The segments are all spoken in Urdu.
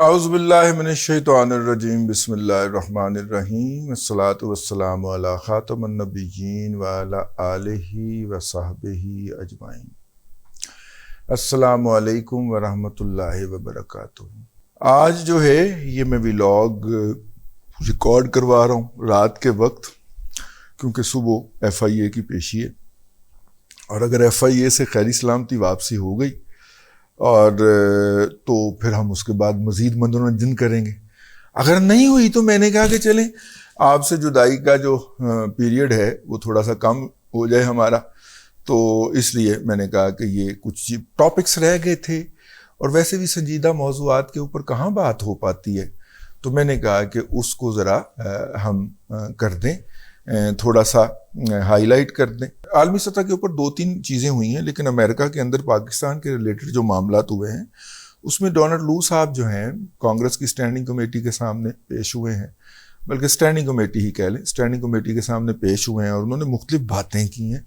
اعوذ باللہ من الشیطان الرجیم بسم اللہ الرحمن الرحیم الصلاۃ والسلام علی خاتم النبیین وعلی آلہ وصحبہ اجمعین۔ السلام علیکم ورحمۃ اللہ وبرکاتہ۔ آج جو ہے یہ میں ولاگ ریکارڈ کروا رہا ہوں رات کے وقت، کیونکہ صبح ایف آئی اے کی پیشی ہے، اور اگر ایف آئی اے سے خیر سلامتی واپسی ہو گئی اور تو پھر ہم اس کے بعد مزید منورنجن کریں گے۔ اگر نہیں ہوئی تو میں نے کہا کہ چلیں آپ سے جدائی کا جو پیریڈ ہے وہ تھوڑا سا کم ہو جائے ہمارا، تو اس لیے میں نے کہا کہ یہ کچھ ٹاپکس رہ گئے تھے، اور ویسے بھی سنجیدہ موضوعات کے اوپر کہاں بات ہو پاتی ہے، تو میں نے کہا کہ اس کو ذرا ہم کر دیں، تھوڑا سا ہائی لائٹ کر دیں۔ عالمی سطح کے اوپر 2-3 چیزیں ہوئی ہیں، لیکن امریکہ کے اندر پاکستان کے ریلیٹڈ جو معاملات ہوئے ہیں اس میں ڈونلڈ لو صاحب جو ہیں کانگریس کی اسٹینڈنگ کمیٹی کے سامنے پیش ہوئے ہیں، بلکہ اسٹینڈنگ کمیٹی ہی کہہ لیں، اسٹینڈنگ کمیٹی کے سامنے پیش ہوئے ہیں، اور انہوں نے مختلف باتیں کی ہیں،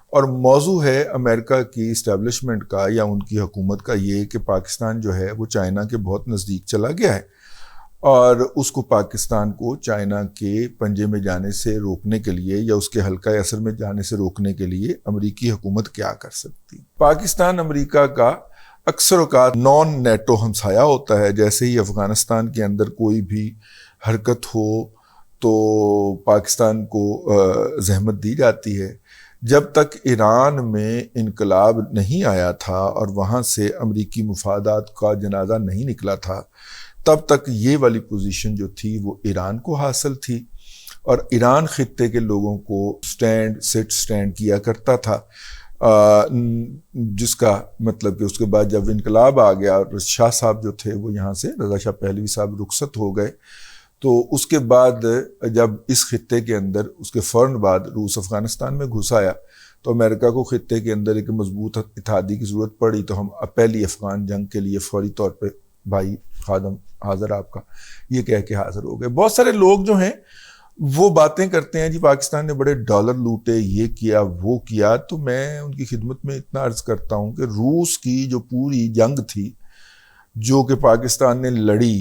اور موضوع ہے امریکہ کی اسٹیبلشمنٹ کا یا ان کی حکومت کا یہ کہ پاکستان جو ہے وہ چائنا کے بہت نزدیک چلا گیا ہے، اور اس کو پاکستان کو چائنا کے پنجے میں جانے سے روکنے کے لیے یا اس کے حلقہ اثر میں جانے سے روکنے کے لیے امریکی حکومت کیا کر سکتی۔ پاکستان امریکہ کا اکثر اوقات نان نیٹو ہمسایہ ہوتا ہے، جیسے ہی افغانستان کے اندر کوئی بھی حرکت ہو تو پاکستان کو زحمت دی جاتی ہے۔ جب تک ایران میں انقلاب نہیں آیا تھا اور وہاں سے امریکی مفادات کا جنازہ نہیں نکلا تھا، تب تک یہ والی پوزیشن جو تھی وہ ایران کو حاصل تھی، اور ایران خطے کے لوگوں کو سٹینڈ کیا کرتا تھا، جس کا مطلب کہ اس کے بعد جب انقلاب آ گیا اور شاہ صاحب جو تھے وہ یہاں سے رضا شاہ پہلوی صاحب رخصت ہو گئے، تو اس کے بعد جب اس خطے کے اندر اس کے فوراً بعد روس افغانستان میں گھس آیا تو امریکہ کو خطے کے اندر ایک مضبوط اتحادی کی ضرورت پڑی، تو ہم پہلی افغان جنگ کے لیے فوری طور پہ بھائی خادم حاضر آپ کا یہ کہہ کے حاضر ہو گئے۔ بہت سارے لوگ جو ہیں وہ باتیں کرتے ہیں جی پاکستان نے بڑے ڈالر لوٹے، یہ کیا وہ کیا، تو میں ان کی خدمت میں اتنا عرض کرتا ہوں کہ روس کی جو پوری جنگ تھی جو کہ پاکستان نے لڑی،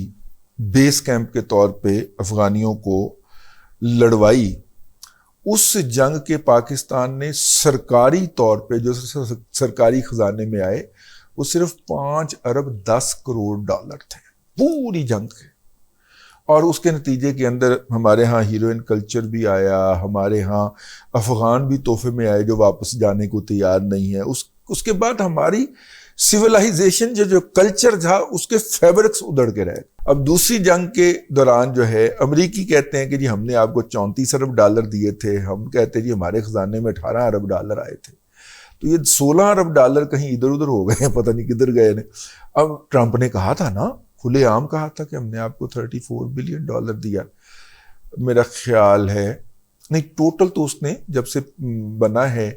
بیس کیمپ کے طور پہ افغانیوں کو لڑوائی، اس جنگ کے پاکستان نے سرکاری طور پہ جو سرکاری خزانے میں آئے وہ صرف 5 ارب 10 کروڑ ڈالر تھے پوری جنگ کے، اور اس کے نتیجے کے اندر ہمارے ہاں ہیروئن کلچر بھی آیا، ہمارے ہاں افغان بھی تحفے میں آئے جو واپس جانے کو تیار نہیں ہے۔ اس کے بعد ہماری سویلائزیشن جو کلچر تھا اس کے فیبرکس ادھڑ کے رہے۔ اب دوسری جنگ کے دوران جو ہے امریکی کہتے ہیں کہ جی ہم نے آپ کو 34 ارب ڈالر دیے تھے، ہم کہتے ہیں جی ہمارے خزانے میں 18 ارب ڈالر آئے تھے، تو یہ 16 ارب ڈالر کہیں ادھر ادھر ہو گئے ہیں، پتہ نہیں کدھر گئے نے۔ اب ٹرمپ نے کہا تھا نا، کھلے عام کہا تھا کہ ہم نے آپ کو 34 بلین ڈالر دیا، میرا خیال ہے نہیں، ٹوٹل تو اس نے جب سے بنا ہے،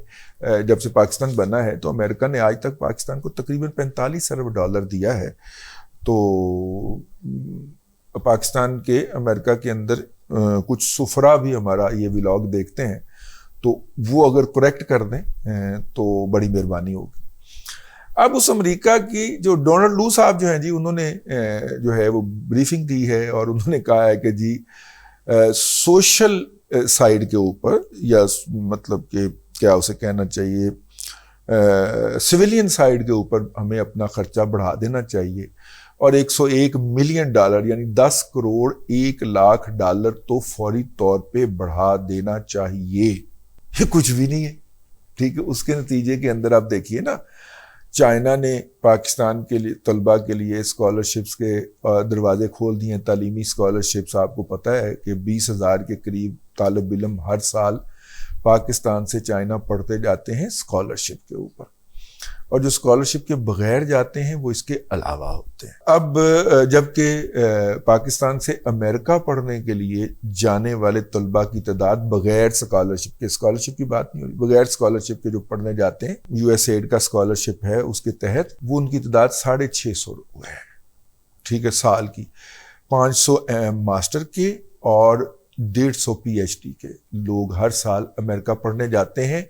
جب سے پاکستان بنا ہے تو امریکہ نے آج تک پاکستان کو تقریباً 45 ارب ڈالر دیا ہے۔ تو پاکستان کے امریکہ کے اندر کچھ سفرا بھی ہمارا یہ ولاگ دیکھتے ہیں، تو وہ اگر کریکٹ کر دیں تو بڑی مہربانی ہوگی۔ اب اس امریکہ کی جو ڈونلڈ لو صاحب جو ہیں جی، انہوں نے جو ہے وہ بریفنگ دی ہے، اور انہوں نے کہا ہے کہ جی سوشل سائیڈ کے اوپر، یا مطلب کہ کیا اسے کہنا چاہیے، سویلین سائیڈ کے اوپر ہمیں اپنا خرچہ بڑھا دینا چاہیے، اور 101 ملین ڈالر یعنی 10 کروڑ 1 لاکھ ڈالر تو فوری طور پہ بڑھا دینا چاہیے۔ یہ کچھ بھی نہیں ہے، ٹھیک ہے۔ اس کے نتیجے کے اندر آپ دیکھیے نا، چائنا نے پاکستان کے لیے طلباء کے لیے اسکالرشپس کے دروازے کھول دیے ہیں، تعلیمی اسکالرشپس۔ آپ کو پتہ ہے کہ 20,000 کے قریب طالب علم ہر سال پاکستان سے چائنا پڑھتے جاتے ہیں اسکالرشپ کے اوپر، اور جو اسکالرشپ کے بغیر جاتے ہیں وہ اس کے علاوہ ہوتے ہیں۔ اب جبکہ پاکستان سے امریکہ پڑھنے کے لیے جانے والے طلباء کی تعداد بغیر اسکالرشپ کی بات نہیں ہو رہی، بغیر اسکالرشپ کے جو پڑھنے جاتے ہیں، یو ایس ایڈ کا اسکالرشپ ہے اس کے تحت، وہ ان کی تعداد 650 ہے، ٹھیک ہے، سال کی 500 ماسٹر کے اور 150 پی ایچ ڈی کے لوگ ہر سال امریکہ پڑھنے جاتے ہیں،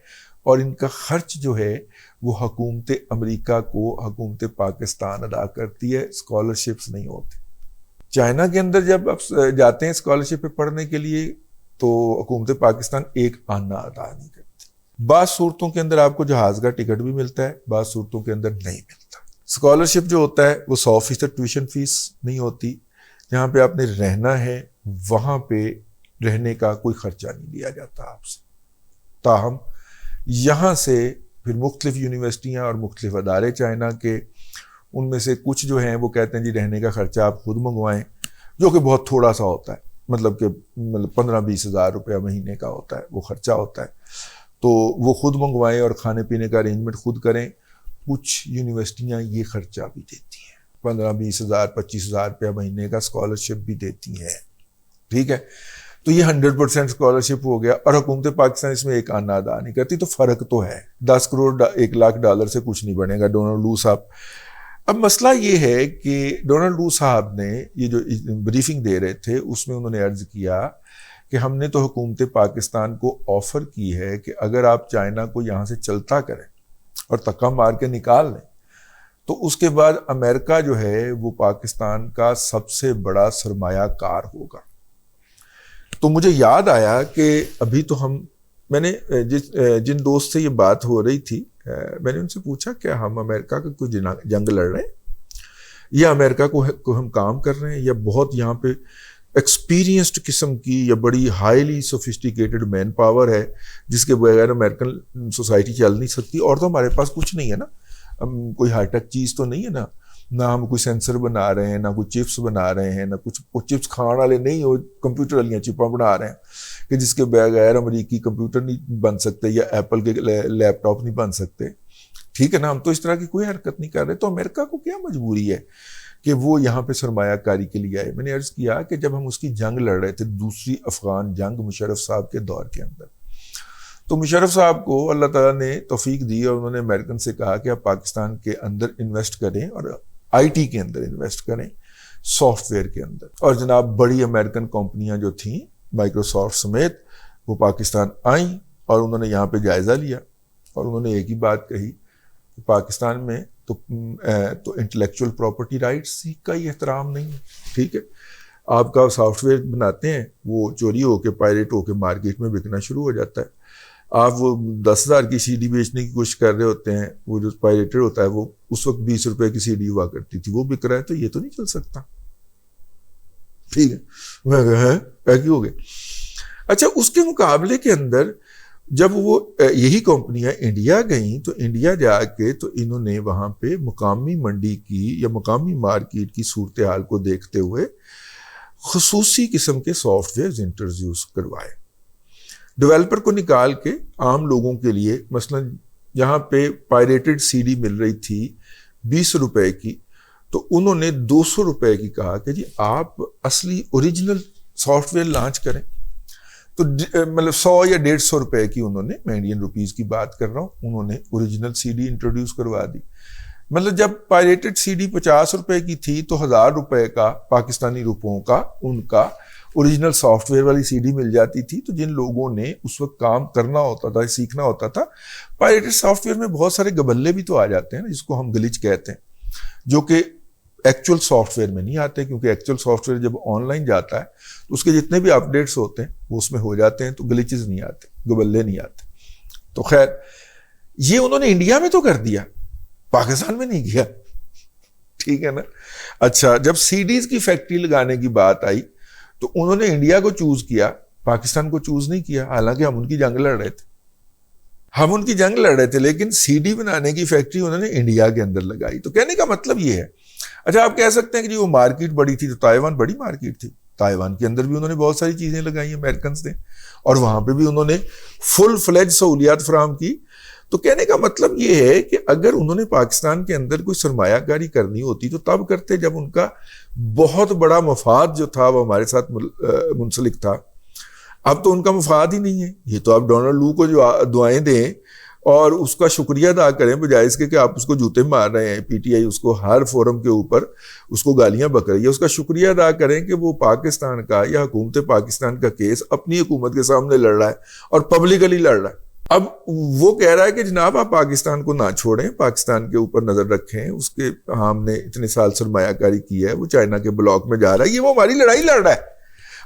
اور ان کا خرچ جو ہے وہ حکومت امریکہ کو حکومت پاکستان ادا کرتی ہے، اسکالرشپس نہیں ہوتی۔ چائنا کے اندر جب آپ جاتے ہیں اسکالرشپ پہ پڑھنے کے لیے تو حکومت پاکستان ایک آنا ادا نہیں کرتی. بعض صورتوں کے اندر آپ کو جہاز کا ٹکٹ بھی ملتا ہے, بعض صورتوں کے اندر نہیں ملتا. اسکالرشپ جو ہوتا ہے وہ 100% ٹیوشن فیس نہیں ہوتی. جہاں پہ آپ نے رہنا ہے وہاں پہ رہنے کا کوئی خرچہ نہیں لیا جاتا آپ سے. تاہم یہاں سے پھر مختلف یونیورسٹیاں اور مختلف ادارے چائنا کے, ان میں سے کچھ جو ہیں وہ کہتے ہیں جی رہنے کا خرچہ آپ خود منگوائیں, جو کہ بہت تھوڑا سا ہوتا ہے, مطلب کہ 15-20 ہزار روپیہ مہینے کا ہوتا ہے وہ خرچہ ہوتا ہے. تو وہ خود منگوائیں اور کھانے پینے کا ارینجمنٹ خود کریں. کچھ یونیورسٹیاں یہ خرچہ بھی دیتی ہیں, 15-20 ہزار 25 ہزار روپیہ مہینے کا اسکالرشپ بھی دیتی ہیں. ٹھیک ہے, تو یہ 100% اسکالرشپ ہو گیا, اور حکومت پاکستان اس میں ایک آنا ادا نہیں کرتی. تو فرق تو ہے, 10 کروڑ 1 لاکھ ڈالر سے کچھ نہیں بنے گا. ڈونلڈ لو صاحب, اب مسئلہ یہ ہے کہ ڈونلڈ لو صاحب نے یہ جو بریفنگ دے رہے تھے اس میں انہوں نے عرض کیا کہ ہم نے تو حکومت پاکستان کو آفر کی ہے کہ اگر آپ چائنا کو یہاں سے چلتا کریں اور تکا مار کے نکال لیں تو اس کے بعد امریکہ جو ہے وہ پاکستان کا سب سے بڑا سرمایہ کار ہوگا. تو مجھے یاد آیا کہ ابھی تو میں نے جن دوست سے یہ بات ہو رہی تھی, میں نے ان سے پوچھا کہ ہم امریکہ کا کوئی جنگ لڑ رہے ہیں یا امریکہ کو ہم کام کر رہے ہیں, یا بہت یہاں پہ ایکسپیرینسڈ قسم کی یا بڑی ہائیلی سوفسٹیکیٹڈ مین پاور ہے جس کے بغیر امریکن سوسائٹی چل نہیں سکتی. اور تو ہمارے پاس کچھ نہیں ہے نا, کوئی ہائی ٹیک چیز تو نہیں ہے نا, نہ ہم کوئی سینسر بنا رہے ہیں, نہ کوئی چپس بنا رہے ہیں, نہ کچھ چپس کھانے والے نہیں ہو, کمپیوٹر والی چپاں بنا رہے ہیں کہ جس کے بغیر امریکی کمپیوٹر نہیں بن سکتے یا ایپل کے لیپ ٹاپ نہیں بن سکتے. ٹھیک ہے نا, ہم تو اس طرح کی کوئی حرکت نہیں کر رہے. تو امریکہ کو کیا مجبوری ہے کہ وہ یہاں پہ سرمایہ کاری کے لیے آئے؟ میں نے عرض کیا کہ جب ہم اس کی جنگ لڑ رہے تھے, دوسری افغان جنگ مشرف صاحب کے دور کے اندر, تو مشرف صاحب کو اللہ تعالیٰ نے توفیق دی اور انہوں نے امریکن سے کہا کہ آپ پاکستان کے اندر انویسٹ کریں اور آئی ٹی کے اندر انویسٹ کریں, سافٹ ویئر کے اندر. اور جناب بڑی امریکن کمپنیاں جو تھیں مائکروسافٹ سمیت وہ پاکستان آئیں اور انہوں نے یہاں پہ جائزہ لیا اور انہوں نے ایک ہی بات کہی کہ پاکستان میں تو انٹلیکچوئل پراپرٹی رائٹس کا ہی احترام نہیں ہے. ٹھیک ہے, آپ کا سافٹ ویئر بناتے ہیں وہ چوری ہو کے پائریٹ ہو کے مارکیٹ میں بکنا شروع ہو جاتا ہے. آپ وہ 10,000 کی CD بیچنے کی کوشش کر رہے ہوتے ہیں, وہ جو پائریٹڈ ہوتا ہے وہ اس وقت 20 روپے کی CD ہوا کرتی تھی, وہ بک رہا ہے, تو یہ تو نہیں چل سکتا. ٹھیک ہے, میں کہا ہو گئے. اچھا, اس کے مقابلے کے اندر جب وہ یہی کمپنیاں انڈیا گئیں تو انڈیا جا کے تو انہوں نے وہاں پہ مقامی منڈی کی یا مقامی مارکیٹ کی صورتحال کو دیکھتے ہوئے خصوصی قسم کے سافٹ ویئرز انٹروڈیوس کروائے. ڈیولپر کو نکال کے عام لوگوں کے لیے, مثلا یہاں پہ پائریٹڈ CD مل رہی تھی 20 روپے کی, تو انہوں نے 200 روپے کی کہا کہ جی آپ اصلی اوریجنل سافٹ ویئر لانچ کریں. تو مطلب 100 یا 150 روپے کی انہوں نے, میں انڈین روپیز کی بات کر رہا ہوں, انہوں نے اوریجنل CD انٹروڈیوس کروا دی. مطلب جب پائریٹڈ CD 50 روپے کی تھی تو 1000 روپے کا پاکستانی روپوں کا ان کا اوریجنل سافٹ ویئر والی CD مل جاتی تھی. تو جن لوگوں نے اس وقت کام کرنا ہوتا تھا, سیکھنا ہوتا تھا, پائریٹڈ سافٹ ویئر میں بہت سارے گبلے بھی تو آ جاتے ہیں نا, جس کو ہم گلچ کہتے ہیں, جو کہ ایکچوئل سافٹ ویئر میں نہیں آتے, کیونکہ ایکچوئل سافٹ ویئر جب آن لائن جاتا ہے تو اس کے جتنے بھی اپڈیٹس ہوتے ہیں وہ اس میں ہو جاتے ہیں, تو گلیچز نہیں آتے, گبلے نہیں آتے. تو خیر یہ انہوں نے انڈیا میں تو کر دیا, پاکستان میں نہیں کیا. ٹھیک ہے نا. اچھا, جب CDs کی فیکٹری لگانے کی بات آئی تو انہوں نے انڈیا کو چوز کیا, پاکستان کو چوز نہیں کیا, حالانکہ ہم ان کی جنگ لڑ رہے تھے, لیکن CD بنانے کی فیکٹری انہوں نے انڈیا کے اندر لگائی. تو کہنے کا مطلب یہ ہے. اچھا, آپ کہہ سکتے ہیں کہ جی وہ مارکیٹ بڑی تھی, تو تائیوان بڑی مارکیٹ تھی, تائیوان کے اندر بھی انہوں نے بہت ساری چیزیں لگائی امریکنز نے, اور وہاں پہ بھی انہوں نے فل فلیج سہولیات فراہم کی. تو کہنے کا مطلب یہ ہے کہ اگر انہوں نے پاکستان کے اندر کوئی سرمایہ کاری کرنی ہوتی تو تب کرتے جب ان کا بہت بڑا مفاد جو تھا وہ ہمارے ساتھ منسلک تھا. اب تو ان کا مفاد ہی نہیں ہے. یہ تو آپ ڈونلڈ لو کو جو دعائیں دیں اور اس کا شکریہ ادا کریں, بجائے اس کے کہ آپ اس کو جوتے مار رہے ہیں. PTI اس کو ہر فورم کے اوپر اس کو گالیاں بک رہی ہے. اس کا شکریہ ادا کریں کہ وہ پاکستان کا یا حکومت پاکستان کا کیس اپنی حکومت کے سامنے لڑ رہا ہے اور پبلکلی لڑ رہا ہے. اب وہ کہہ رہا ہے کہ جناب آپ پاکستان کو نہ چھوڑیں، پاکستان کے اوپر نظر رکھیں، اس کے ہم نے اتنے سال سرمایہ کاری کی ہے، وہ چائنا کے بلاک میں جا رہا ہے، یہ وہ ہماری لڑائی لڑ رہا ہے،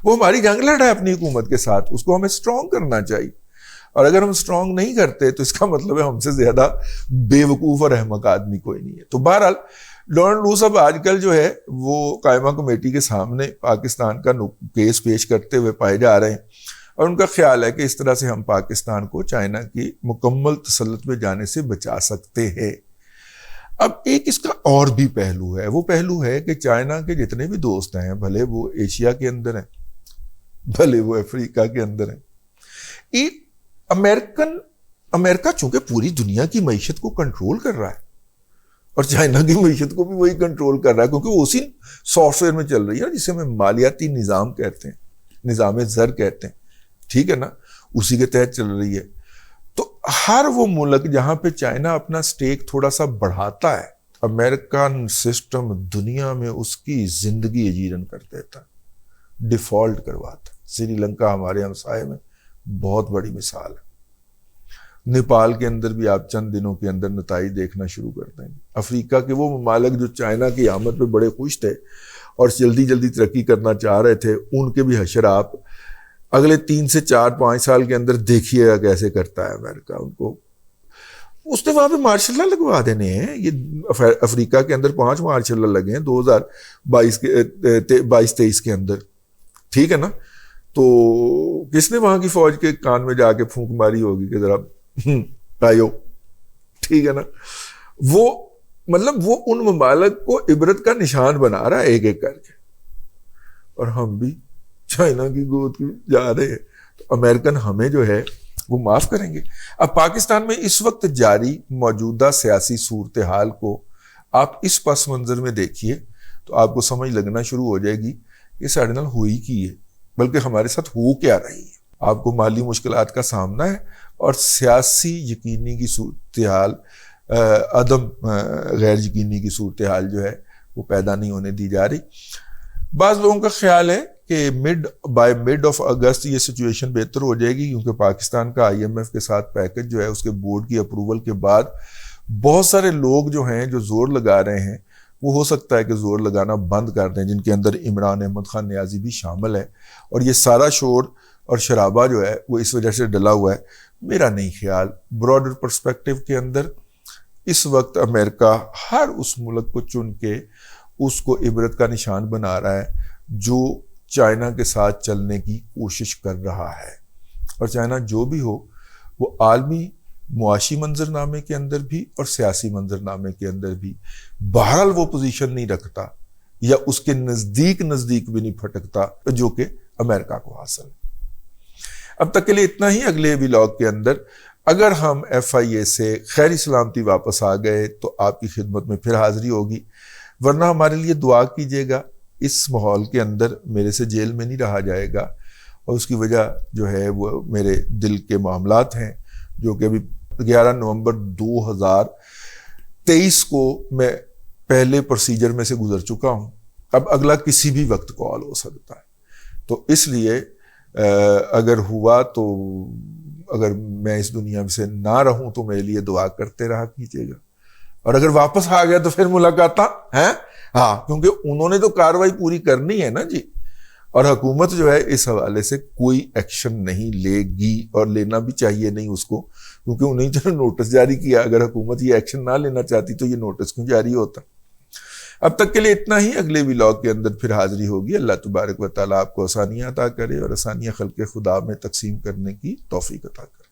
وہ ہماری جنگ لڑ رہا ہے اپنی حکومت کے ساتھ، اس کو ہمیں اسٹرانگ کرنا چاہیے، اور اگر ہم اسٹرانگ نہیں کرتے تو اس کا مطلب ہے ہم سے زیادہ بے وقوف اور احمق آدمی کوئی نہیں ہے۔ تو بہرحال لارنس روس اب آج کل جو ہے وہ قائمہ کمیٹی کے سامنے پاکستان کا کیس پیش کرتے ہوئے پائے جا رہے ہیں، اور ان کا خیال ہے کہ اس طرح سے ہم پاکستان کو چائنا کی مکمل تسلط میں جانے سے بچا سکتے ہیں۔ اب ایک اس کا اور بھی پہلو ہے، وہ پہلو ہے کہ چائنا کے جتنے بھی دوست ہیں، بھلے وہ ایشیا کے اندر ہیں، بھلے وہ افریقہ کے اندر ہیں، امریکہ چونکہ پوری دنیا کی معیشت کو کنٹرول کر رہا ہے، اور چائنا کی معیشت کو بھی وہی کنٹرول کر رہا ہے، کیونکہ وہ اسی سافٹ ویئر میں چل رہی ہے جسے ہم مالیاتی نظام کہتے ہیں، نظام زر کہتے ہیں، ٹھیک ہے نا، اسی کے تحت چل رہی ہے۔ تو ہر وہ ملک جہاں پہ چائنا اپنا سٹیک تھوڑا سا بڑھاتا ہے، امریکن سسٹم دنیا میں اس کی زندگی اجیرن کر دیتا، ڈیفالٹ کرواتا۔ سری لنکا ہمارے ہمسائے میں بہت بڑی مثال ہے، نیپال کے اندر بھی آپ چند دنوں کے اندر نتائج دیکھنا شروع کر دیں گے۔ افریقہ کے وہ ممالک جو چائنا کی آمد پہ بڑے خوش تھے اور جلدی جلدی ترقی کرنا چاہ رہے تھے، ان کے بھی حشر آپ اگلے 3 سے 4-5 سال کے اندر دیکھیے گا کیسے کرتا ہے امریکہ ان کو۔ اس نے وہاں پہ مارشل لا لگوا دینے ہیں، یہ افریقہ کے اندر 5 مارشل لا لگے ہیں 2022-23 کے اندر، ٹھیک ہے نا۔ تو کس نے وہاں کی فوج کے کان میں جا کے پھونک ماری ہوگی کہ ذرا آئیو، ٹھیک ہے نا۔ وہ مطلب وہ ان ممالک کو عبرت کا نشان بنا رہا ہے ایک ایک کر کے، اور ہم بھی چائنا کی گود کی جا رہے ہیں، تو امریکن ہمیں جو ہے وہ معاف کریں گے۔ اب پاکستان میں اس وقت جاری موجودہ سیاسی صورتحال کو آپ اس پس منظر میں دیکھیے تو آپ کو سمجھ لگنا شروع ہو جائے گی کہ ساڑھے نال ہوئی کی ہے، بلکہ ہمارے ساتھ ہو کیا رہی ہے۔ آپ کو مالی مشکلات کا سامنا ہے، اور سیاسی یقینی کی صورتحال، عدم غیر یقینی کی صورتحال جو ہے وہ پیدا نہیں ہونے دی جا رہی۔ بعض لوگوں کا خیال ہے کہ بائی مڈ آف اگست یہ سچویشن بہتر ہو جائے گی، کیونکہ پاکستان کا IMF کے ساتھ پیکج جو ہے اس کے بورڈ کی اپروول کے بعد بہت سارے لوگ جو ہیں جو زور لگا رہے ہیں وہ ہو سکتا ہے کہ زور لگانا بند کر دیں، جن کے اندر عمران احمد خان نیازی بھی شامل ہے، اور یہ سارا شور اور شرابہ جو ہے وہ اس وجہ سے ڈلا ہوا ہے۔ میرا نہیں خیال، براڈر پرسپیکٹو کے اندر اس وقت امریکہ ہر اس ملک کو چن کے اس کو عبرت کا نشان بنا رہا ہے جو چائنا کے ساتھ چلنے کی کوشش کر رہا ہے، اور چائنا جو بھی ہو وہ عالمی معاشی منظرنامے کے اندر بھی اور سیاسی منظرنامے کے اندر بھی بہرحال وہ پوزیشن نہیں رکھتا، یا اس کے نزدیک بھی نہیں پھٹکتا جو کہ امریکہ کو حاصل ہے۔ اب تک کے لیے اتنا ہی۔ اگلے ولاگ کے اندر اگر ہم FIA سے خیری سلامتی واپس آ گئے تو آپ کی خدمت میں پھر حاضری ہوگی، ورنہ ہمارے لیے دعا کیجیے گا۔ اس ماحول کے اندر میرے سے جیل میں نہیں رہا جائے گا، اور اس کی وجہ جو ہے وہ میرے دل کے معاملات ہیں، جو کہ ابھی 11 نومبر 2023 کو میں پہلے پروسیجر میں سے گزر چکا ہوں۔ اب اگلا کسی بھی وقت کال ہو سکتا ہے، تو اس لیے اگر ہوا تو اگر میں اس دنیا سے نہ رہوں تو میرے لیے دعا کرتے رہا کیجیے گا، اور اگر واپس آ گیا تو پھر ملاقات ہیں، ہاں، کیونکہ انہوں نے تو کاروائی پوری کرنی ہے نا جی، اور حکومت جو ہے اس حوالے سے کوئی ایکشن نہیں لے گی، اور لینا بھی چاہیے نہیں اس کو، کیونکہ انہیں جو نوٹس جاری کیا، اگر حکومت یہ ایکشن نہ لینا چاہتی تو یہ نوٹس کیوں جاری ہوتا۔ اب تک کے لیے اتنا ہی۔ اگلے ولاگ کے اندر پھر حاضری ہوگی۔ اللہ تبارک و تعالیٰ آپ کو آسانیاں عطا کرے، اور آسانیاں خلق خدا میں تقسیم کرنے کی توفیق عطا کرے۔